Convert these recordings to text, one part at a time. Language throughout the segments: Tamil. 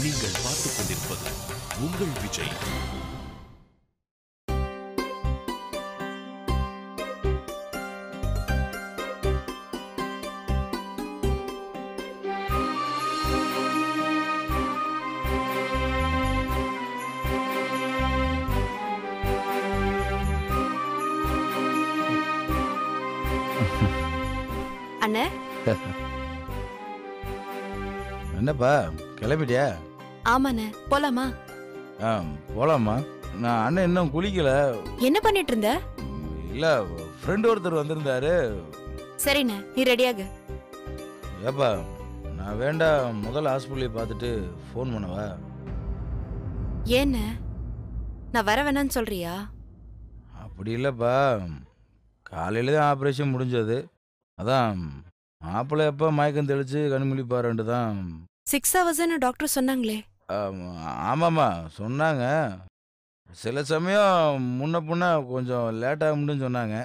நீங்கள் பார்த்துக் கொண்டிருப்பது உங்கள் விஜய். அண்ணே, என்னப்பா கிளம்பிட்டியா? ஆமாண்ணே, போலாமா? போலாமா? நான் அண்ணன் இன்னும் குளிக்கல. என்ன பண்ணிட்டு இருந்த? இல்ல, ஃப்ரெண்ட் ஒருத்தர் வந்திருந்தாரு. சரிண்ணே, நீ ரெடியாகு. ஏப்பா, நான் வேண்டாம், முதல்ல ஹாஸ்பிட்டலை பார்த்துட்டு ஃபோன் பண்ணவா? ஏண்ணே, நான் வர வேணான்னு சொல்றியா? அப்படி இல்லைப்பா, காலையில தான் ஆப்ரேஷன் முடிஞ்சது. அதான் மாப்பிள்ளை எப்போ மயக்கம் தெளிச்சு கண்முழிப்பாருன்ட்டு தான். 6 ஹவர்ஸ்னு டாக்டர் சொன்னாங்களே. ஆமாம்மா சொன்னாங்க. சில சமயம் முன்ன பின்ன கொஞ்சம் லேட்டாகும்னு சொன்னாங்க.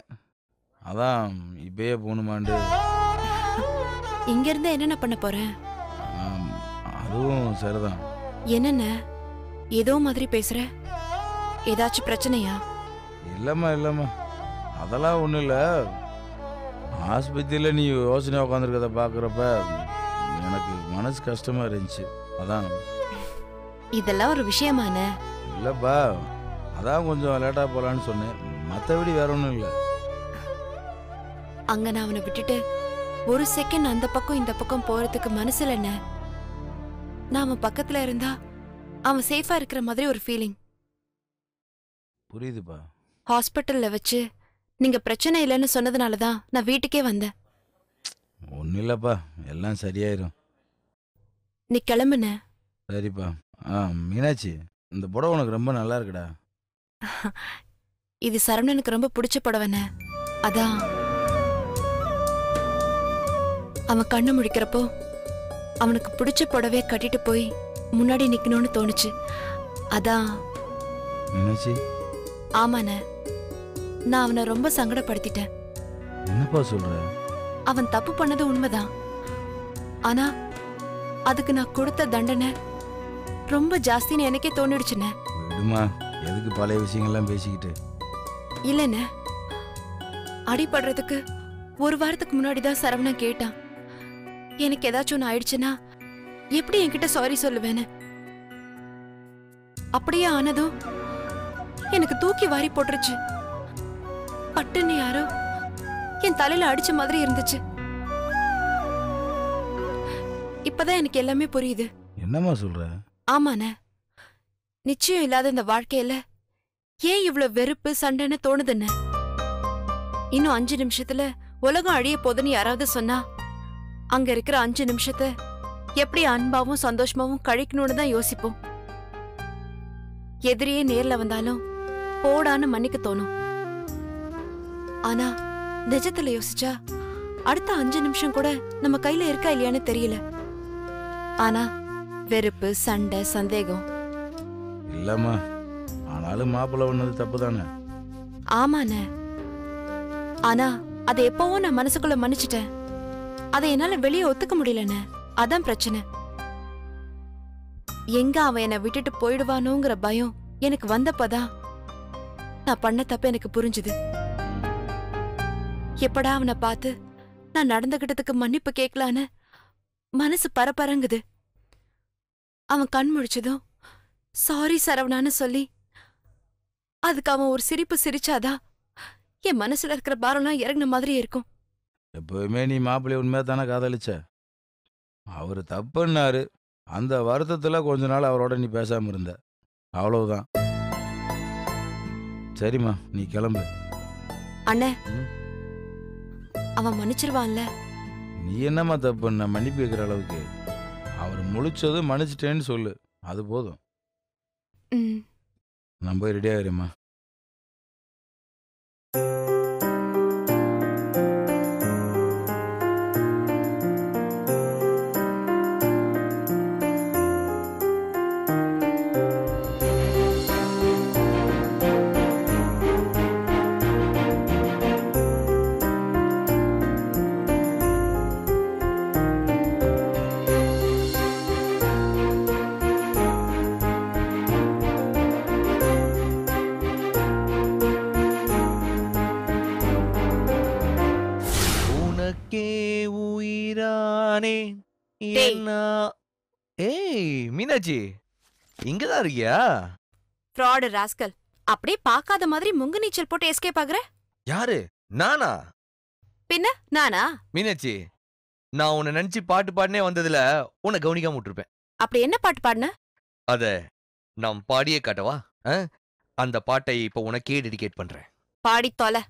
அதான் இப்பயே போகணுமாண்டு. இங்க இருந்து என்னென்ன பண்ண போறேன்? அதுவும் சரிதான். என்னென்ன ஏதோ மாதிரி பேசுற? ஏதாச்சும் பிரச்சனையா? இல்லைம்மா, அதெல்லாம் ஒன்றும் இல்லை. ஆஸ்பத்திரியில் நீ யோசனையாக உட்காந்துருக்கத பார்க்குறப்ப எனக்கு மனசு கஷ்டமாக இருந்துச்சு. அதான். இதெல்லாம் ஒரு விஷயமான? இல்லைப்பா, அதான் கொஞ்சம் லேட்டாக போகலான்னு சொன்னேன். மற்றபடி வேற ஒன்றும் இல்லை. அங்க நான் அவனை விட்டுட்டு ஒரு செகண்ட் அந்த பக்கம் இந்த பக்கம் போறதுக்கு மனசுல என்ன? நான் அவன் பக்கத்துல இருந்தா அவன் சேஃபா இருக்கிற மாதிரி ஒரு ஃபீலிங். புரியுதுப்பா. ஹாஸ்பிட்டல்ல வச்சு நீங்க பிரச்சனை இல்லைன்னு சொன்னதுனாலதான் நான் வீட்டுக்கே வந்தேன். ஒன்றும் இல்லைப்பா, எல்லாம் சரியாயிரும். நீ கிளம்புன? சரிப்பா. மீனாட்சி, இந்த புடவை உனக்கு ரொம்ப நல்லா இருக்குடா. இது சரவணனுக்கு ரொம்ப பிடிச்ச புடவைண்ணே. அதான் அவன் கண்ணு முழிக்கிறப்போ அவனுக்கு பிடிச்ச புடவைய கட்டிட்டு போய் முன்னாடி நிக்கணும்னு தோணுச்சு. அதான். மீனாட்சி. ஆமாண்ணே, நான் அவனை ரொம்ப சங்கடப்படுத்திட்டேன். என்னப்பா சொல்ற? அவன் தப்பு பண்ணது உண்மைதான். ஆனா அதுக்கு நான் கொடுத்த தண்டனை ரொம்ப ஜாஸ்தின்னு எனக்கே தோணிடுச்சுண்ணே. விடுமா, எதுக்கு பழைய விஷயங்கள்லாம் பேசிக்கிட்டு? இல்லண்ணே, அடிபடுறதுக்கு ஒரு வாரத்துக்கு முன்னாடிதான் சரவணன் கேட்டான், எனக்கு ஏதாச்சும் ஒன்று ஆயிடுச்சுன்னா எப்படி என்கிட்ட சாரி சொல்லுவேன்னு. அப்படியே ஆனதும் எனக்கு தூக்கி வாரி போட்டுருச்சு. பட்டுன்னு யாரோ என் தலையில அடிச்ச மாதிரி இருந்துச்சு. இப்பதான் எனக்கு எல்லாமே புரியுது. என்னம்மா சொல்ற? ஆமாண்ணே, நிச்சயம் இல்லாத இந்த வாழ்க்கையில ஏன் இவ்வளவு வெறுப்பு சண்டைன்னு தோணுதுன்னு. இன்னும் 5 நிமிஷத்துல உலகம் அழிய போதுன்னு யாராவது சொன்னா அங்க இருக்கிற 5 நிமிஷத்தை எப்படி அன்பாவும் சந்தோஷமாவும் கழிக்கணும்னு தான் யோசிப்போம். எதிரியே நேர்ல வந்தாலும் போடான்னு மன்னிக்க தோணும். ஆனா நிஜத்துல யோசிச்சா அடுத்த 5 நிமிஷம் கூட நம்ம கையில இருக்கா இல்லையான்னு தெரியல. ஆனா வெறுப்பு, சண்டை, சந்தேகம். இல்லம்மா, ஆனாலும் மாப்பிள்ளை பண்ணது தப்பு தானே. ஆமாண்ணே, ஆனா அதை எப்பவும் நான் மனசுக்குள்ள மன்னிச்சிட்டேன். அதை என்னால வெளியே ஒத்துக்க முடியலண்ணே. அதான் பிரச்சனை. எங்க அவன் என்னை விட்டுட்டு போயிடுவானோங்கிற பயம் எனக்கு வந்தப்பதான் நான் பண்ண தப்பு எனக்கு புரிஞ்சுது. எப்படா அவனை பார்த்து நான் நடந்துகிட்டதுக்கு மன்னிப்பு கேட்கலான்னு மனசு பரபரங்குது. அவன் கண் முழிச்சதும் சாரி சரவணான்னு சொல்லி அதுக்கு அவன் ஒரு சிரிப்பு சிரிச்சாதான் என் மனசுல இருக்கிற பாரம்லாம் இறங்கின மாதிரி இருக்கும். எப்பவுமே நீ மாப்பிள்ளைய உண்மையா தானே காதலிச்ச. அவரு தப்புன்னாரு, அந்த வருத்தத்துல கொஞ்ச நாள் அவரோட நீ பேசாம இருந்த, அவ்வளவுதான். சரிம்மா, நீ கிளம்பு. அண்ணே, அவன் மன்னிச்சிருவான்ல? நீ என்னம்மா தப்பு மன்னிப்பு கேட்கிற அளவுக்கு? அவர் முழிச்சது மன்னிச்சிட்டேன்னு சொல்லு, அது போதும். நான் போய் ரெடி ஆகிறேம்மா. டேய். என்ன ஏய் மீனாட்சி இங்கதான் இருக்கியா? Fraud rascal. அப்படியே பார்க்காத மாதிரி முங்கு நீச்சல் போட்டு எஸ்கேப் ஆகுற. யாரு? நானா? பின்ன நானா? மீனாட்சி, நான் உன்னை நினைச்சு பாட்டு பாடினே வந்ததுல உன்னை கவனிக்காம விட்டுருப்பேன். அப்படி என்ன பாட்டு பாடுன? அத நான் பாடியே காட்டவா? அந்த பாட்டை இப்ப உனக்கே டெடிகேட் பண்றேன். பாடி தொலை.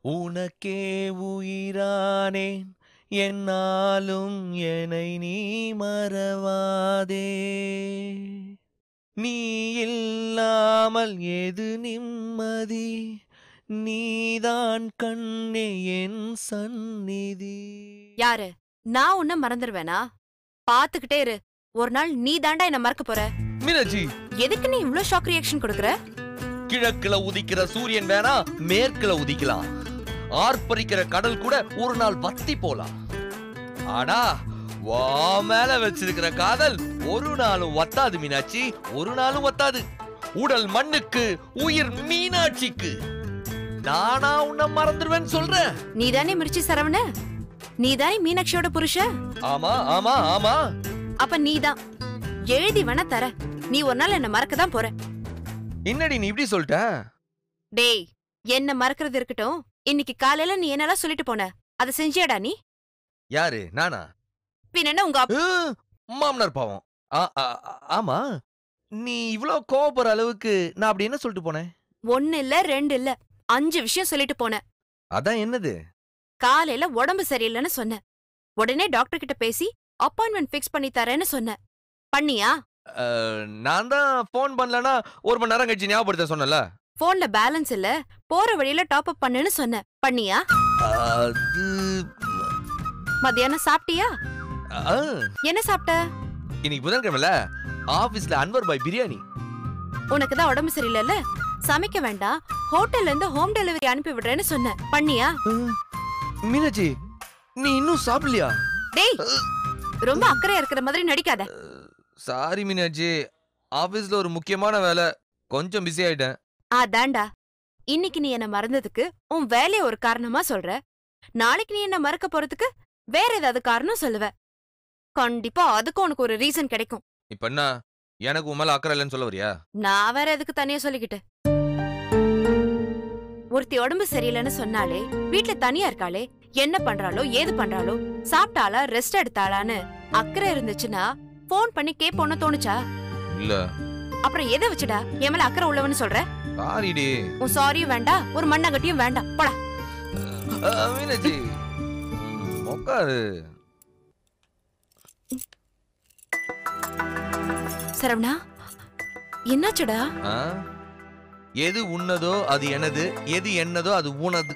உனக்கே உயிரானேன் என்னாலும் என்னை நீ மறவாதே, நீ இல்லாமல் எது நிம்மதி, நீதான் கண்ணே என் சந்நிதி. யாரு? நான் உன்ன மறந்துடுவேனா? பாத்துக்கிட்டே இரு, ஒரு நாள் நீ தாண்டா என்ன மறக்க போற. மீனாட்சி, எதுக்கு நீ இவ்ளோ ஷாக் ரியாக்ஷன் கொடுக்கற? கிழக்குல உதிக்கிற சூரியன் வேணா மேற்குல உதிக்கலாம், ஆர்ப்பரிக்கிற கடல் கூட ஒரு நாள் வத்தி போலாம். ஆனா வா மேல வச்சிருக்கிற காதல் ஒரு நாளும் வத்தாது மீனாட்சி, ஒரு நாளும் வத்தாது. உடல் மண்ணுக்கு, உயிர் மீனாட்சிக்கு. நானா உன்னை மறந்துடுவேன்னு சொல்றேன்? நீதானே மிர்ச்சி சரவண, நீதானே மீனாட்சியோட புருஷன். ஆமா ஆமா ஆமா. அப்ப நீதான். எழுதி வேணா தர, நீ ஒரு நாள் என்ன மறக்க தான் போற. என்னடி நீ இப்படி சொல்லிட்ட? டேய், என்ன மறக்கிறது இருக்கட்டும், இன்னைக்கு காலையில நீ என்னெல்லாம் சொல்லிட்டு போன, அதை செஞ்சியாடா நீ? யாரு? நானா? பின்ன உங்க மாமனார் பாவம். ஆமா, நீ இவ்ளோ கோவப்படுற அளவுக்கு நான் அப்படி என்ன சொல்லிட்டு போனேன்? 1 இல்ல 2 இல்ல 5 விஷயம் சொல்லிட்டு போன. அதான் என்னது? காலையில உடம்பு சரியில்லைன்னு சொன்ன, உடனே டாக்டர் கிட்ட பேசி அப்பாயின்மெண்ட் பிக்ஸ் பண்ணி தரேன்னு சொன்ன. பண்ணியா? நான் தான் போன் பண்ணலனா 1 மணி நேரம் கழிச்சு ஞாபகப்படுத்த சொன்னல. போன்ல பேலன்ஸ் இல்ல, போற வழியில டாப் அப் பண்ணுன்னு சொன்ன. பண்ணியா? அது மத்தியானம் சாப்பிட்டியா? என்ன சாப்பிட்ட? இன்னைக்கு புதன்கிழமைல ஆபீஸ்ல அன்வர் பாய் பிரியாணி. உனக்கு தான் உடம்பு சரியில்லைல்ல, சமைக்க வேண்டாம், ஹோட்டல்ல இருந்து ஹோம் டெலிவரி அனுப்பி விடுறேன்னு சொன்ன. பண்ணியா? மீனாட்சி, நீ இன்னும் சாப்பிடலையா? டேய், ரொம்ப அக்கறையா இருக்கிற மாதிரி நடிக்காத. சாரி மீனாட்சி, ஆபீஸ்ல ஒரு முக்கியமான வேலை, கொஞ்சம் பிஸி ஆயிட்டேன். அதான்டா, இன்னைக்கு நீ என்ன மறந்ததுக்கு உன் வேலைய ஒரு காரணமா சொல்ற, நாளைக்கு நீ என்ன மறக்க போறதுக்கு வேற ஏதாவது காரணம் சொல்லுவ. கண்டிப்பா அதுக்கு உனக்கு ஒரு ரீசன் கிடைக்கும். இப்ப என்ன, எனக்கு உன் மேல அக்கறை இல்லைன்னு சொல்ல வரியா? நான் வேற எதுக்கு தனியா சொல்லிக்கிட்டு? ஒருத்தி உடம்பு சரியில்லைன்னு சொன்னாலே வீட்டுல தனியா இருக்காளே, என்ன பண்றாளோ ஏது பண்றாளோ, சாப்பிட்டாளா ரெஸ்ட் எடுத்தாளான்னு அக்கறை இருந்துச்சுன்னா போன் பண்ணி கேப்போன்னு தோணுச்சா? இல்ல. அப்புறம் எதை வச்சுடா என் மேல அக்கறை உள்ளவன்னு சொல்ற? சாரிடி. உன் சாரியும் வேண்டாம், ஒரு மண்ணாங்கட்டியும் வேண்டாம், போடா. மீனாட்சி, உட்காரு. சரவணா, என்னாச்சுடா? எது உன்னதோ அது எனது, எது என்னதோ அது உனது.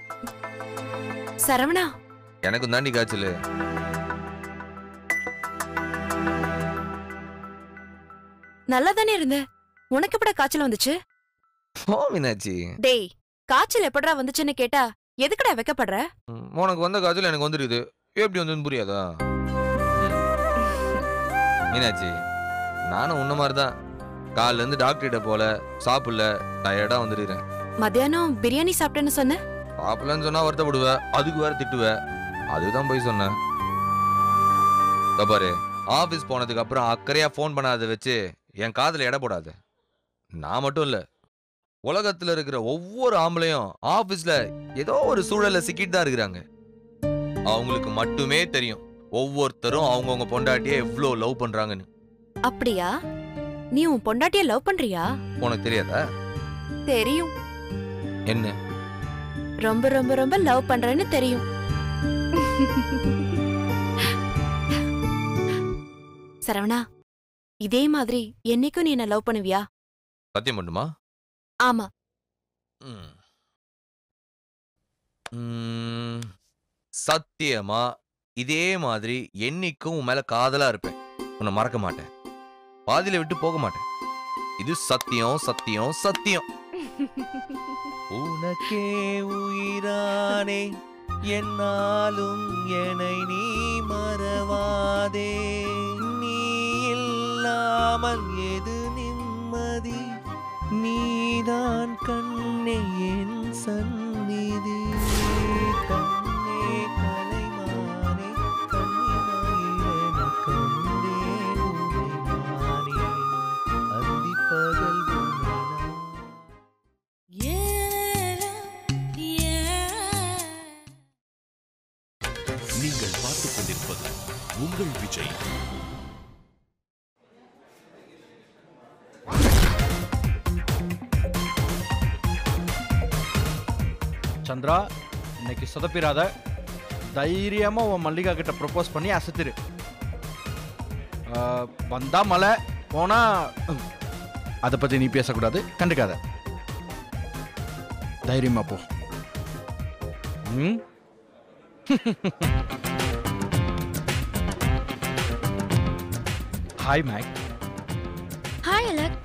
சரவணா, எனக்கு தாண்டி காய்ச்சல். நல்லா தானே இருந்த, உனக்கு எப்படா காய்ச்சல் வந்துச்சு? ஓ மீனாட்சி. டேய், காய்ச்சல் எப்படா வந்துச்சுன்னு கேட்டா எதுக்குடா வெக்கப்படுற? உனக்கு வந்த காய்ச்சல் எனக்கு வந்துருக்குது, எப்படி வந்ததுன்னு புரியாதா? மீனாட்சி, நானும் உன்ன மாதிரிதான், காலைல இருந்து டாக்டர் கிட்ட போல, சாப்பிடல, டயர்டா வந்துடுறேன். மத்தியானம் பிரியாணி சாப்பிட்டேன்னு சொன்ன. சாப்பிடலன்னு சொன்னா வருத்தப்படுவ, அதுக்கு வேற திட்டுவ, அதுதான் போய் சொன்னேன். பாரு, ஆபீஸ் போனதுக்கு அப்புறம் அக்கறையா போன் பண்ணாத வச்சு என் காதுல எடை போடாது. நான் மட்டும் இல்ல, உலகத்துல இருக்கிற ஒவ்வொரு ஆம்பளையும் ஆபீஸ்ல ஏதோ ஒரு சூழல்ல சிக்கிட்டு தான் இருக்கிறாங்க. அவங்களுக்கு மட்டுமே தெரியும் ஒவ்வொருத்தரும் அவங்கவுங்க பொண்டாட்டியை எவ்வளவு லவ் பண்றாங்கன்னு. அப்படியா? நீ உன் பொண்டாட்டிய லவ் பண்றியா? உனக்கு தெரியாதா? தெரியும். என்ன? ரொம்ப ரொம்ப ரொம்ப லவ் பண்றேன்னு தெரியும். சரவணா, இதே மாதிரி என்னைக்கும் நீ என்ன லவ் பண்ணுவியா? சத்தியம் பண்ணுமா? ஆமா. சத்தியமா இதே மாதிரி என்னைக்கும் உன் மேல காதலா இருப்பேன், உன்னை மறக்க மாட்டேன், பாதியில விட்டு போக மாட்டேன். இது சத்தியம் சத்தியம் சத்தியம். உனக்கே உயிரானே என்னாலும் என்னை நீ மறவாதே, நீ இல்லாமல் எது நிம்மதி, நீதான் கண்ணே என் சந்நிதி. கண்ணே கலைமானே கண்ணினாயிரே கண்ணே. சந்திரா, இன்னைக்கு சொதப்பிராத. தைரியமா உன் மல்லிகா கிட்ட ப்ரொபோஸ் பண்ணி அசத்திரு. வந்தா மலை, போனா அதை பத்தி நீ பேசக்கூடாது, கண்டுக்காத. தைரியமா போ. Hi Mack. ஹாய் அலக்.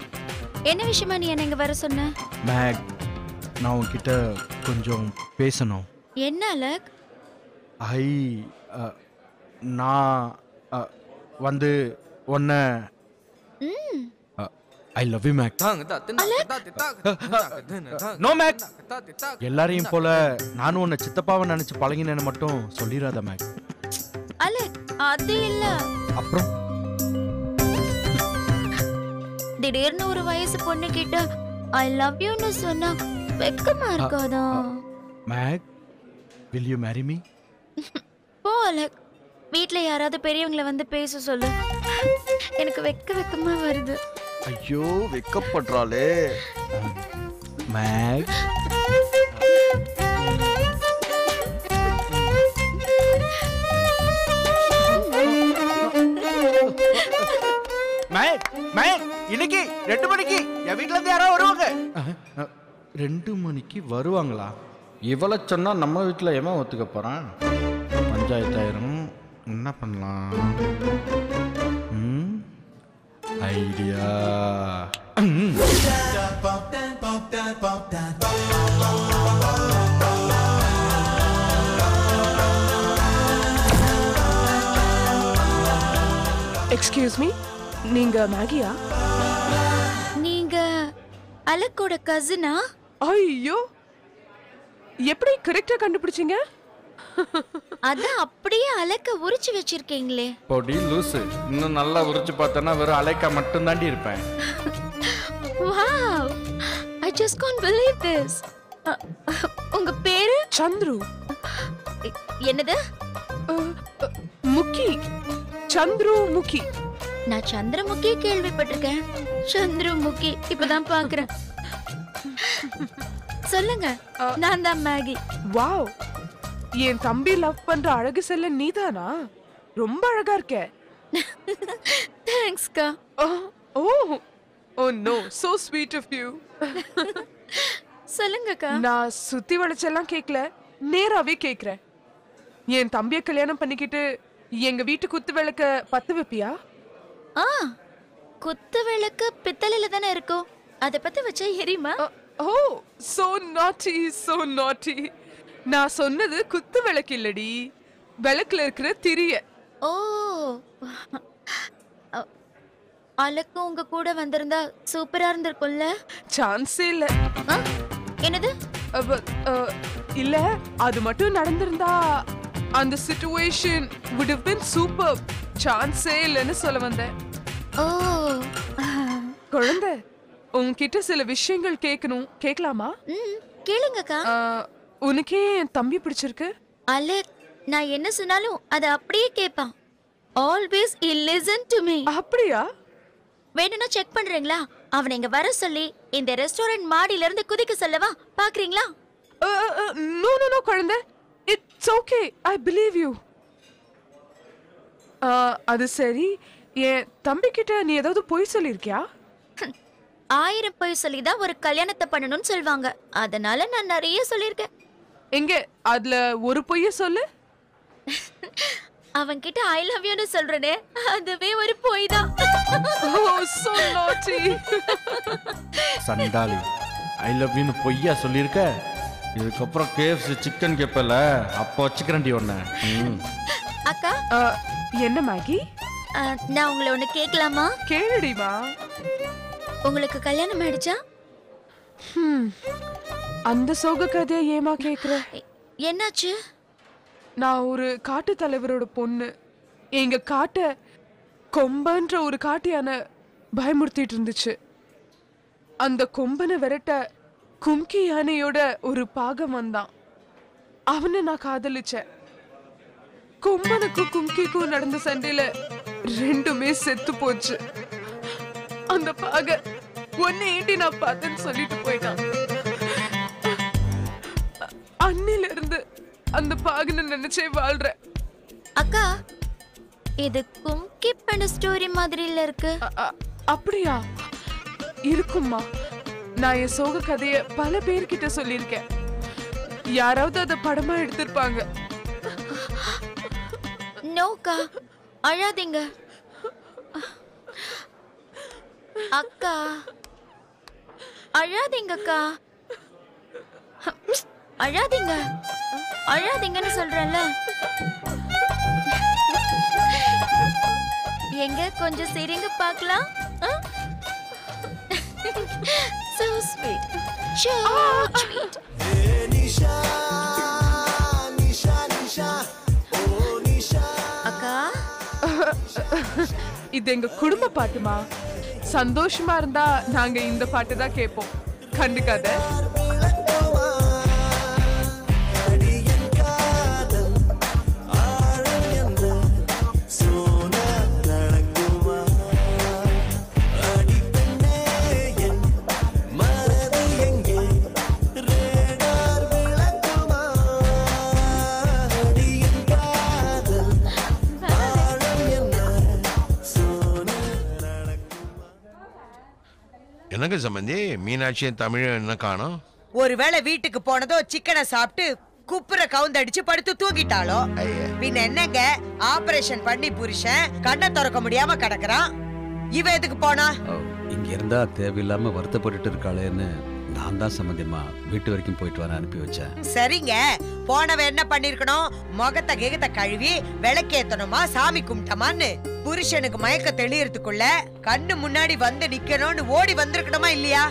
என்ன விஷயமா நீ என்ன இங்க வர சொன்ன? மேக், நான் உன்கிட்ட கொஞ்சம் பேசணும். என்ன அலக்? நான் வந்து உன்னை I love you Mack. No Mack. எல்லாரையும் போல நானும் உன்னை சித்தப்பாவை நினைச்சு பழகினேன்னு மட்டும் சொல்லிடாத மேக். அலக், அது இல்ல. அப்புறம் திடீர்னு ஒரு வயசு பொண்ணு கிட்ட ஐ லவ் யூன்னு சொன்னா வெக்கமா இருக்காதா? Mack, will you marry me? போ அலக். வீட்ல யாராவது பெரியவங்கள வந்து பேச சொல்லு. எனக்கு வெக்கமா வருது. ஐயோ, வெக்கப்படுறாளே. மேக், மேக், மேக், இன்னைக்கு 2 மணிக்கு என் வீட்ல இருந்து யாரோ வருவாங்க. 2 மணிக்கு வருவாங்களா? இவளை சொன்னா நம்ம வீட்டில் எவன் ஒத்துக்க போறான்? பஞ்சாயத்தாயிரம். என்ன பண்ணலாம்? ஐடியா. எக்ஸ்கியூஸ் மீ, நீங்க மேகியா? நீங்க அலக்கோட கசினா? ஐயோ, எப்படி கரெக்டா கண்டுபிடிச்சீங்க? அதான் அப்படியே அலக்க உரிச்சு வச்சிருக்கீங்களே. பொடி லூசு. இன்னும் நல்லா உரிச்சு பார்த்தனா வெறும் அலைக்கா மட்டும் தாண்டி இருப்பேன். Wow, I just can't believe this. உங்க பேரு? சந்துரு. என்னது? முக்கி. சந்துரு முக்கி. நான் சந்திரமுகி கேள்விப்பட்டிருக்கேன். சந்திரமுகி இப்பதான் பாக்குறேன். சொல்லுங்க, நான் தான் மேகி. வாவ், என் தம்பி லவ் பண்ற அழகு செல்ல நீதானா? ரொம்ப அழகா இருக்க. தேங்க்ஸ்க்கா. Oh oh no, so sweet of you. சொல்லுங்கக்கா. நான் சுத்தி வளைச்செல்லாம் கேட்கல, நேராவே கேக்குறேன். என் தம்பிய கல்யாணம் பண்ணிக்கிட்டு எங்க வீட்டு குத்து விளக்க பத்து வைப்பியா? குத்து விளக்கு பித்தளையில தானே இருக்கும், அத பத்தி வச்சா எரியுமா? ஓ, so naughty, so naughty. நான் சொன்னது குத்து விளக்கு இல்லடி, விளக்குல இருக்கிற திரிய. ஓ, அலக்கு உங்க கூட வந்திருந்தா சூப்பரா இருந்திருக்கும்ல. சான்ஸே இல்ல. என்னது? இல்ல, அது மட்டும் நடந்திருந்தா அந்த situation would have been super. சான்ஸே இல்லன்னு சொல்ல வந்தேன். ஓ, குழந்தை, உன்கிட்ட சில விஷயங்கள் கேட்கணும், கேட்கலாமா? கேளுங்கக்கா. உனக்கே என் தம்பி பிடிச்சிருக்கு? அலக், நான் என்ன சொன்னாலும் அத அப்படியே கேட்பான். Always he listen to me. அப்படியா? வேணும்னா செக் பண்றீங்களா? அவனை இங்க வர சொல்லி இந்த ரெஸ்டாரண்ட் மாடியில இருந்து குதிக்க சொல்லவா பாக்குறீங்களா? நோ நோ நோ குழந்தை, it's okay, I believe you. அது சரி, என் தம்பி கிட்ட நீ ஏதாவது பொய் சொல்லிருக்கியா? 1000 பொய் சொல்லிதான் ஒரு கல்யாணத்தை பண்ணணும்னு சொல்வாங்க. அதனால நான் நிறைய சொல்லிருக்கேன். எங்க அதுல ஒரு பொய்ய சொல்லு. அவன் கிட்ட ஐ லவ் யூன்னு சொல்றனே, அதுவே ஒரு பொய் தான். Oh, so naughty. சண்டாளி, ஐ லவ் யூன்னு பொய்யா சொல்லியிருக்க. இதுக்கப்புறம் கேஎஃப்சி சிக்கன் கேப்பல, அப்போ வச்சுக்கிறேன்டி ஒண்ணு. அக்கா, என்ன மேகி? நான் உங்களை ஒண்ணு கேட்கலாமா? கேளுடிமா. உங்களுக்கு கல்யாணம் ஆயிடுச்சா? அந்த சோக கதையை ஏமா கேக்குற? என்னாச்சு? நான் ஒரு காட்டு தலைவரோட பொண்ணு. எங்க காட்ட கொம்பன்ற ஒரு காட்டு யானை பயமுறுத்திட்டு இருந்துச்சு. அந்த கொம்பனை விரட்ட கும்கி யானையோட ஒரு பாகம் வந்தான். அவனை நான் காதலிச்சேன். கொம்பனுக்கும் கும்கிக்கும் நடந்த சண்டையில ரெண்டுமே செத்து போச்சு. அந்த பாக ஒன்னு ஏண்டி நான் பார்த்தேன்னு சொல்லிட்டு போயிட்டான். அன்னில இருந்து அந்த பாகனை நினைச்சே வாழ்றேன். அக்கா இது கும்கி பண்ண ஸ்டோரி மாதிரி இல்ல இருக்கு. அப்படியா இருக்கும்மா. நான் என் சோக கதைய பல பேர்கிட்ட சொல்லியிருக்கேன். யாராவது அத படமா எடுத்திருப்பாங்க. நோக்கா அழாதீங்க அக்கா, அழாதீங்க அக்கா, அழாதீங்க, அழாதீங்கன்னு சொல்றேன்ல. எங்க கொஞ்சம் சிரிங்க பார்க்கலாம். So sweet. So sweet. அக்கா இது எங்க குடும்ப பாட்டுமா. சந்தோஷமா இருந்தா நாங்க இந்த பாட்டு தான் கேட்போம். கண்டுக்காத. என்னங்க சம்பந்தி, மீனாட்சியும் தமிழும் என்ன காணோம்? ஒருவேளை வீட்டுக்கு போனதோ சிக்கனை சாப்பிட்டு குப்புற கவுந்தடிச்சு படுத்து தூங்கிட்டாளோ. பின்ன என்னங்க, ஆபரேஷன் பண்ணி புருஷன் கண்ணை திறக்க முடியாம கிடக்குறான். இவ எதுக்கு போனா? இங்க இருந்தா தேவையில்லாம வருத்தப்பட்டு இருக்காளேன்னு நான் தான் சம்பந்தியமா வீட்டு வரைக்கும் போயிட்டு வர அனுப்பி வச்சேன். சரிங்க, போனவ என்ன பண்ணிருக்கணும்? முகத்தை கேகத்தை கழுவி விளக்கேத்தணுமா, சாமி கும்பிட்டமான்னு புருஷனுக்கு மயக்க தெளியறதுக்குள்ள கண்ணு முன்னாடி வந்து நிக்கணும்னு ஓடி வந்திருக்கணுமா இல்லையா?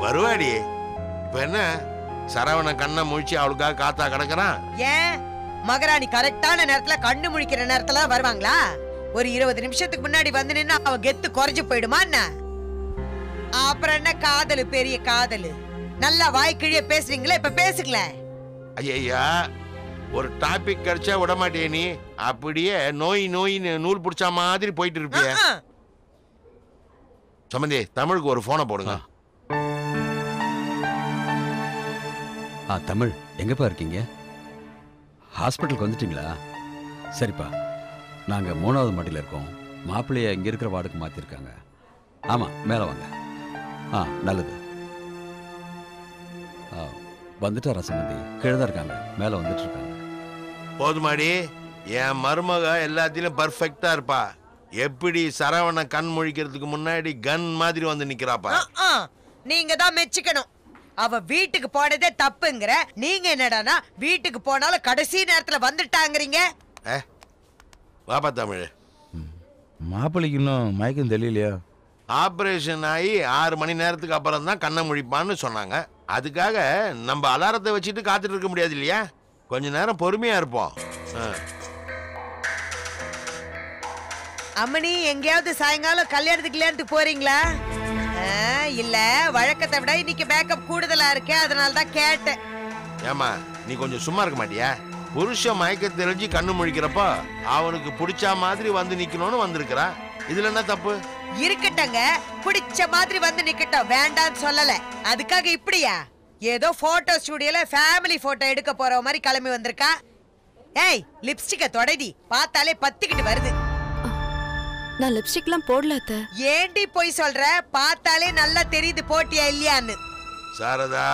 வருவாடி. இப்ப என்ன சரவண கண்ணை முழிச்சு அவளுக்காக காத்தா கிடக்குறான்? ஏன் மகாராணி கரெக்டான நேரத்துல கண்ணு முழிக்கிற நேரத்துல வருவாங்களா? ஒரு 20 நிமிஷத்துக்கு முன்னாடி வந்து நின்னா அவ கெத்து குறைஞ்சு போயிடுமா என்ன? அப்புறம் என்ன காதலு, பெரிய காதலு. நல்லா வாய்க்கிழிய பேசுறீங்களா? இப்ப பேசுங்களேன். ஐயா, ஒரு டாபிக் கிடைச்சா விட மாட்டியே நீ. அப்படியே நோய் நோயின்னு நூல் பிடிச்ச மாதிரி போயிட்டு இருப்பிய. சம்பந்தி, தமிழுக்கு ஒரு போனை போடுங்க. தமிழ் எங்கப்பா இருக்கீங்க? ஹாஸ்பிட்டலுக்கு வந்துட்டீங்களா? சரிப்பா, நாங்க 3வது மாடியில் இருக்கோம். மாப்பிள்ளைய இங்க இருக்கிற வார்டுக்கு மாத்திருக்காங்க. ஆமா, மேல வாங்க. நல்லது. வந்துட்டாரா சம்பந்தி? கீழே தான் இருக்காங்க, மேல வந்துட்டு இருக்காங்க. போதுமாடி, என் மருமக எல்லாத்திலும் பர்ஃபெக்டா இருப்பா. எப்படி சரவண கண் முழிக்கிறதுக்கு முன்னாடி கன் மாதிரி வந்து நிக்கிறாப்பா. நீங்க தான் மெச்சிக்கணும். அவ வீட்டுக்கு போனதே தப்புங்கிற நீங்க என்னடானா வீட்டுக்கு போனாலும் கடைசி நேரத்துல வந்துட்டாங்கறீங்க. வாப்பா தமிழ். மாப்பிள்ளைக்கு இன்னும் மயக்கம் தெரியலையா? ஆபரேஷன் ஆகி 6 மணி நேரத்துக்கு அப்புறம் தான் கண்ணை முழிப்பான்னு சொன்னாங்க. அதுக்காக நம்ம அலாரத்தை வச்சுட்டு காத்துட்டு இருக்க முடியாது இல்லையா? கொஞ்ச நேரம் பொறுமையா இருப்போம். அம்மனி, எங்கேயாவது சாயங்காலம் கல்யாணத்துக்கு போறீங்களா? இல்ல, வழக்கத்தை விட இன்னைக்கு மேக்கப் கூடுதலா இருக்கு, அதனால தான் கேட்டேன். ஏமா, நீ கொஞ்சம் சும்மா இருக்க மாட்டியா? புருஷன் மயக்க தெரிஞ்சு கண்ணு முழிக்கிறப்ப அவனுக்கு பிடிச்ச மாதிரி வந்து நிக்கணும்னு வந்திருக்கிறா. இதுல என்ன தப்பு? இருக்கட்டங்க, பிடிச்ச மாதிரி வந்து நிக்கட்டும், வேண்டான்னு சொல்லல. அதுக்காக இப்படியா? ஏதோ போட்டோ ஸ்டுடியோல ஃபேமிலி போட்டோ எடுக்க போற மாதிரி கிளம்பி வந்திருக்கா. ஏய், லிப்ஸ்டிக்க தொடடி, பார்த்தாலே பத்திக்கிட்டு வருது. நான் லிப்ஸ்டிக்லாம் போடல அத்தை. ஏண்டி போய் சொல்ற? பார்த்தாலே நல்லா தெரியுது போட்டியா இல்லையான்னு. சாரதா.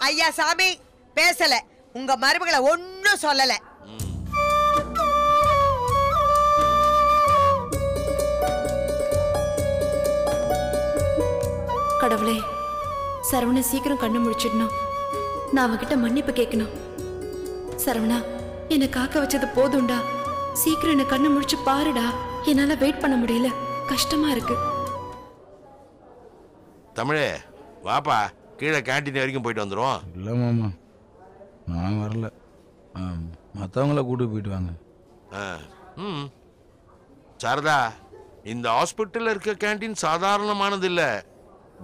ஐயா சாமி, பேசல. உங்க மருமகளை ஒன்னும் சொல்லல. கடவுளே, சரவண சீக்கிரம் கண்ணு முடிச்சிடணும். நான் அவகிட்ட மன்னிப்பு கேட்கணும். சரவணா, என்னை காக்க வச்சது போதும்டா. சீக்கிரம் என்ன கண்ணு முடிச்சு பாருடா. என்னால வெயிட் பண்ண முடியல, கஷ்டமா இருக்கு. தமிழே, வாப்பா, கீழே கேண்டீன் வரைக்கும் போயிட்டு வந்துடுவோம். இல்லை மாமா, நான் வரல. மற்றவங்கள கூட்டு போயிட்டு வாங்க. சாரதா, இந்த ஹாஸ்பிட்டல்ல இருக்க கேண்டீன் சாதாரணமானது இல்ல.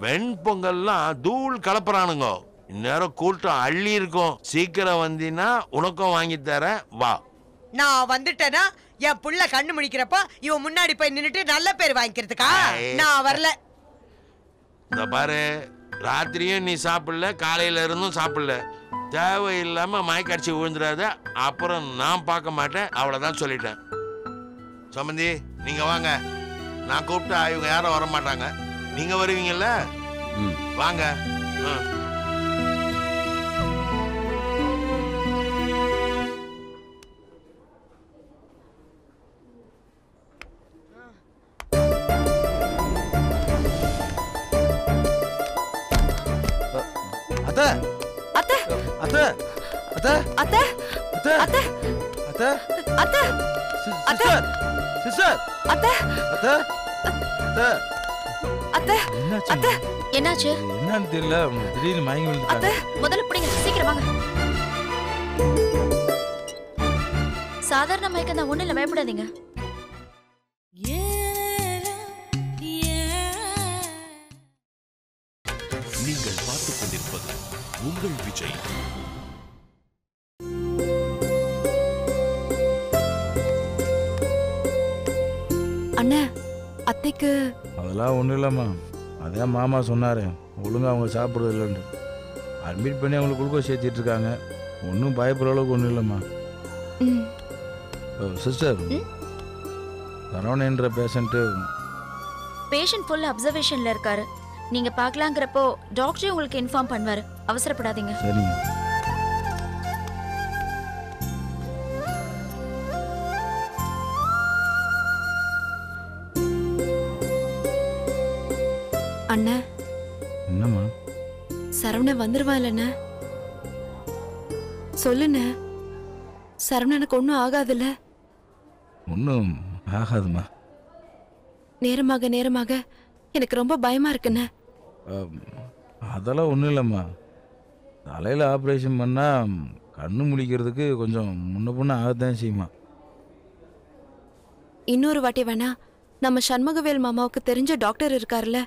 வெண்பொங்கல்லாம் தூள் கலப்புறானுங்க. இந்நேரம் கூட்டம் அள்ளி இருக்கும். சீக்கிரம் வந்தீங்கன்னா உனக்கும் வாங்கி தர, வா. நான் வந்துட்டேனா என் புள்ள கண்ணு முடிக்கிறப்ப இவன் முன்னாடி போய் நின்னுட்டு நல்ல பேர் வாங்கிக்கிறதுக்கா? நான் வரல. இந்த பாரு, ராத்திரியும் நீ சாப்பிடல, காலையில இருந்தும் சாப்பிடல. தேவையில்லாம மயக்கடிச்சு விழுந்துடாத, அப்புறம் நான் பார்க்க மாட்டேன். அவ்வளவுதான் சொல்லிட்டேன். சம்பந்தி, நீங்க வாங்க. நான் கூப்பிட்டா இவங்க யாரும் வர மாட்டாங்க. நீங்க வருவீங்கல்ல? வாங்க. அத்தை அத்தை அத்தை அத்தை அத்தை அத்தை அத்தை அத்தை சிஸ்டர் சிஸ்டர் அத்தை அத்தை அத்தை அத்தை என்னாச்சு அத்தை என்னாச்சு? என்னன்னு தெரியல, திடீர்னு மயங்கி அத்தை விழுந்துட்டாங்க. முதல்ல பிடிங்க, சீக்கிரம் வாங்க. சாதாரண மயக்கம் தான், ஒண்ணு இல்ல, பயப்படாதீங்க. நீங்கள் பார்த்துக் கொண்டிருப்பது உங்கள் விஜய். அண்ணா, அத்தைக்கு அதெல்லாம் ஒன்றும் இல்லைம்மா. அதான் மாமா சொன்னார், ஒழுங்கா அவங்க சாப்பிட்றது இல்லைன்னு. அட்மிட் பண்ணி அவங்களுக்கு குளுக்கோஸ் ஏற்றிட்டு இருக்காங்க. ஒன்றும் பயப்படுற அளவுக்கு ஒன்றும் இல்லைம்மா. சிஸ்டர், சரவணன்ற பேஷண்ட்டு பேஷண்ட் ஃபுல் அப்சர்வேஷன்ல இருக்காரு. நீங்க பார்க்கலாங்கிறப்போ டாக்டரே உங்களுக்கு இன்ஃபார்ம் பண்ணுவாரு. அவசரப்படாதீங்க. சரிங்க. அண்ணா, என்னம்மா? சரவணன் வந்துருவான் இல்லண்ண? சொல்லுண்ண, சரவணனுக்கு ஒன்றும் ஆகாதுல்ல? ஒன்றும் ஆகாதுமா. நேரமாக நேரமாக எனக்கு ரொம்ப பயமா இருக்குண்ண. அதெல்லாம் ஒன்றும் இல்லைம்மா. தலையில் ஆப்ரேஷன் பண்ணால் கண்ணு முழிக்கிறதுக்கு கொஞ்சம் முன்ன பின்ன ஆகத்தான் செய்யுமா. இன்னொரு வாட்டி வேணா நம்ம சண்முகவேல் மாமாவுக்கு தெரிஞ்ச டாக்டர் இருக்காருல்ல,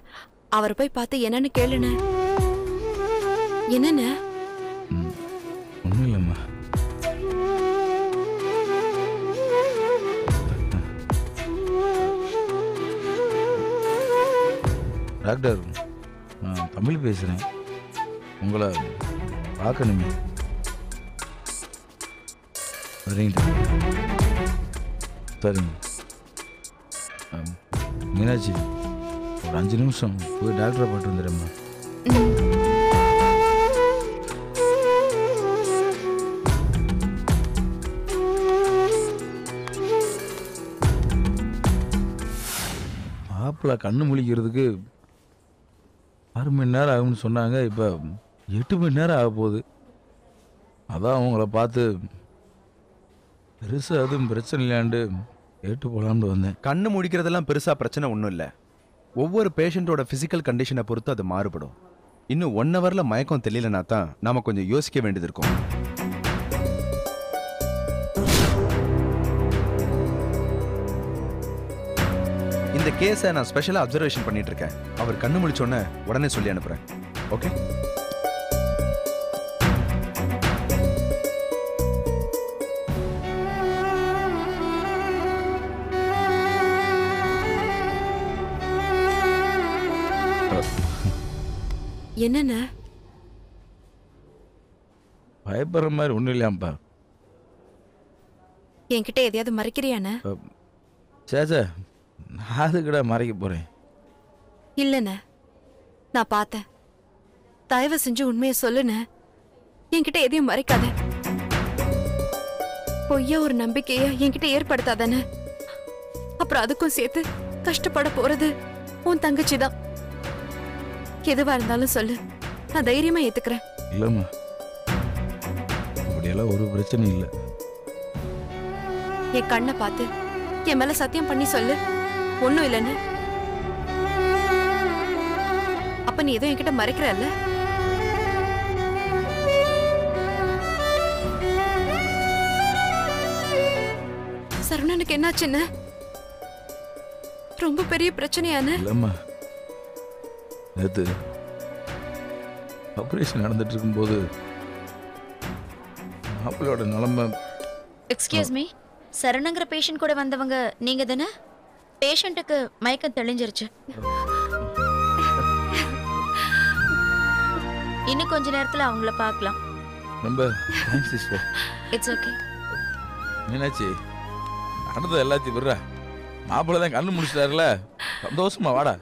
அவரை போய் பார்த்து என்னன்னு கேளுண்ண. என்னண்ண? ஒன்றும் இல்லைம்மா. டாக்டர், நான் தமிழ் பேசுகிறேன். உங்களை பார்க்கணுமே. சரிங்க சரிங்க. மீனாட்சி, ஒரு 5 நிமிஷம் போய் டாக்டரை பார்த்து வந்துடுறேம்மா. மாப்பிள்ளை கண்ணு முழிக்கிறதுக்கு 6 மணி நேரம் ஆகும்னு சொன்னாங்க. இப்போ 8 மணி நேரம் ஆக போகுது. அதான் அவங்கள பார்த்து பெருசாக அதுவும் பிரச்சனை இல்லையாண்டு கேட்டு போகலான்னு வந்தேன். கண்ணு முடிக்கிறதெல்லாம் பெருசாக பிரச்சனை ஒன்றும் இல்லை. ஒவ்வொரு பேஷண்ட்டோட ஃபிசிக்கல் கண்டிஷனை பொறுத்து அது மாறுபடும். இன்னும் 1 ஹவரில் மயக்கம் தெரியலனா தான் நாம் கொஞ்சம் யோசிக்க வேண்டியது இருக்கும். இந்த கேஸை நான் ஸ்பெஷலாக அப்சர்வேஷன் பண்ணிட்டு இருக்கேன். அவர் கண்ணு முழிச்சோன்னே உடனே சொல்லி அனுப்புகிறேன். ஓகே? என்னண்ண? பயப்படுற மாதிரி ஒன்றும் இல்லையாம்ப்பா. என்கிட்ட எதையாவது மறைக்கிறியாண்ண? சேச்சா, நான் அதுக்கிட்ட மறைக்க போகிறேன். இல்லண்ண, நான் பார்த்தேன். தயவு செஞ்சு உண்மையை சொல்லுண்ண. என்கிட்ட எதையும் மறைக்காத. பொய்யா ஒரு நம்பிக்கைய என்கிட்ட ஏற்படுத்தாதானே. அப்புறம் அதுக்கும் சேர்த்து கஷ்டப்பட போறது உன் தங்கச்சி தான். எதுவா இருந்தாலும் சொல்லு, நான் தைரியமா ஏத்துக்கிறேன். இல்லைம்மா, அப்படியெல்லாம் ஒரு பிரச்சனையும் இல்லை. என் கண்ணை பார்த்து என் மேல சத்தியம் பண்ணி சொல்லு, ஒண்ணும் இல்லைன்னு. அப்ப நீ ஏதோ என்கிட்ட மறைக்கிறல்ல? சரவணனுக்கு என்னாச்சுன்னு? ரொம்ப பெரிய பிரச்சனையான? இல்லைம்மா, நேற்று ஆப்ரேஷன் நடந்துட்டு இருக்கும்போது மாப்பிள்ளையோட நிலைமை. எக்ஸ்கியூஸ் மீ, சரணங்கிற பேஷண்ட் கூட வந்தவங்க நீங்க தானே? பேஷண்ட்டுக்கு மயக்கம் தெளிஞ்சிருச்சு. இன்னும் கொஞ்ச நேரத்துல அவங்கள பார்க்கலாம். ரொம்ப thanks sister. It's okay. Meenakshi, நடந்தது எல்லாத்தையும் விடுறா. மாப்பிள்ளை தான் கண்ணு முடிச்சிட்டாருல, சந்தோஷமா வாடா.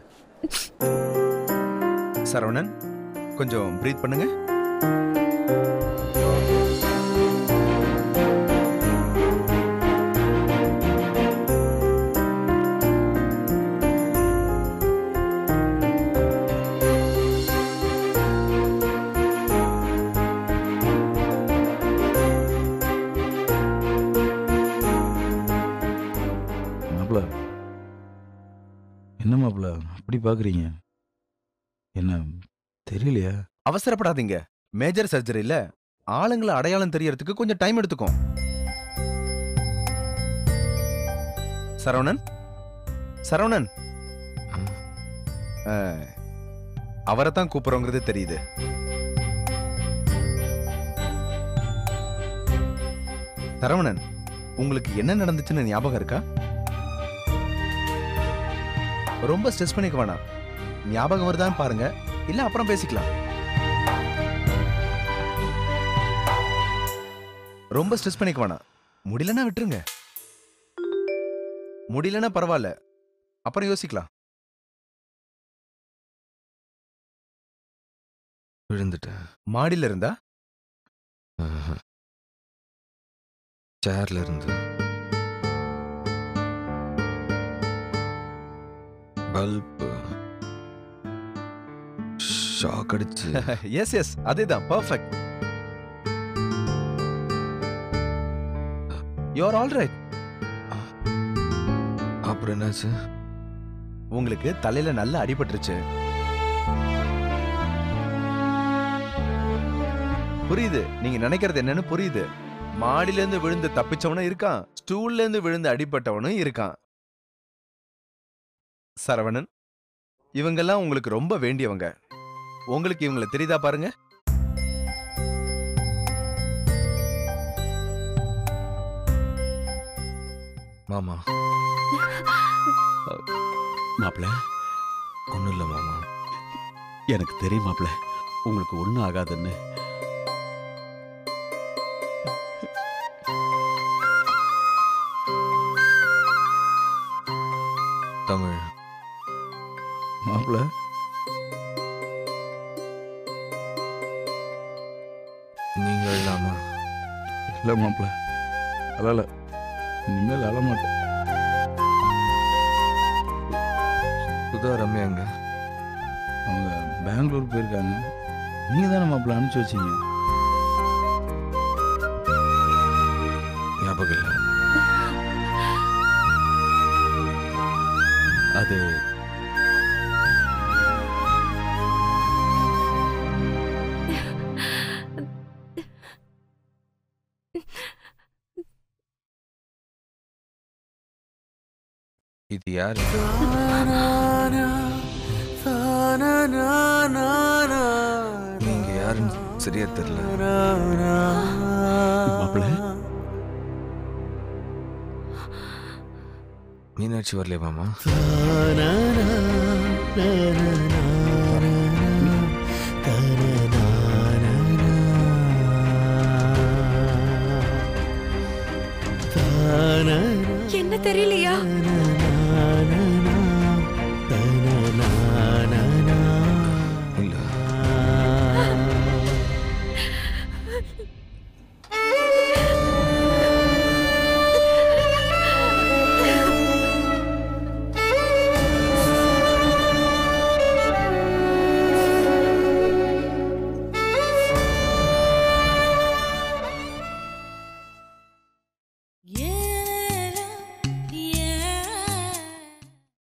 சரவணன், கொஞ்சம் ப்ரீத் பண்ணுங்க. என்ன மாப்பிள்ள அப்படி பாக்குறீங்க? என்ன தெரியலையா? அவசரப்படாதீங்க. மேஜர் சர்ஜரியில ஆளுங்களை அடையாளம் தெரியறதுக்கு கொஞ்சம் டைம் எடுத்துக்கும். சரவணன், சரவணன், அவரை தான் கூப்பிடுறோங்கிறது தெரியுது. சரவணன், உங்களுக்கு என்ன நடந்துச்சுன்னு ஞாபகம் இருக்கா? ரொம்ப ஸ்ட்ரெஸ் பண்ணிக்க வேணாம். ஞாபகம் வருதான்னு பாருங்க, இல்ல அப்புறம் பேசிக்கலாம். ரொம்ப ஸ்ட்ரெஸ் பண்ணிக்க வேணாம். முடியலன்னா விட்டுருங்க. முடியலன்னா பரவாயில்ல, அப்புறம் யோசிக்கலாம். விழுந்துட்டேன். மாடியில இருந்தா? சேர்ல இருந்து. பல்ப் ஷாக் அடிச்சு. எஸ் எஸ், அதேதான். Perfect. You are all right. அப்புறம் என்னாச்சு? உங்களுக்கு தலையில நல்லா அடிபட்டுருச்சு. புரியுது, நீங்க நினைக்கிறது என்னன்னு புரியுது. மாடியில இருந்து விழுந்து தப்பிச்சவனும் இருக்கான், ஸ்டூல்ல இருந்து விழுந்து அடிபட்டவனும் இருக்கான். சரவணன், இவங்கெல்லாம் உங்களுக்கு ரொம்ப வேண்டியவங்க. உங்களுக்கு இவங்களை தெரியுதா பாருங்க. மாமா. மாப்பிள்ள, ஒன்றும் இல்லை மாமா. எனக்கு தெரியும் மாப்பிள்ள, உங்களுக்கு ஒன்றும் ஆகாதுன்னு. தமிழ் மாப்பிள்ள, நீங்க இல்லாமா? இல்லை மாப்பிள்ள, அழல. இனிமேல் அழமாட்டேன். சுதா, ரம்யாங்க? அவங்க பெங்களூர் போயிருக்காங்க. நீங்க தானே மாப்பிள்ள அனுப்பிச்சு வச்சீங்க? ஞாபகம் இல்லை. அது இது யாரு? நீங்க யாருன்னு சரியா தெரியல மாப்பிள்ள. மீனாட்சி வரலையா மாமா? என்ன தெரியலையா?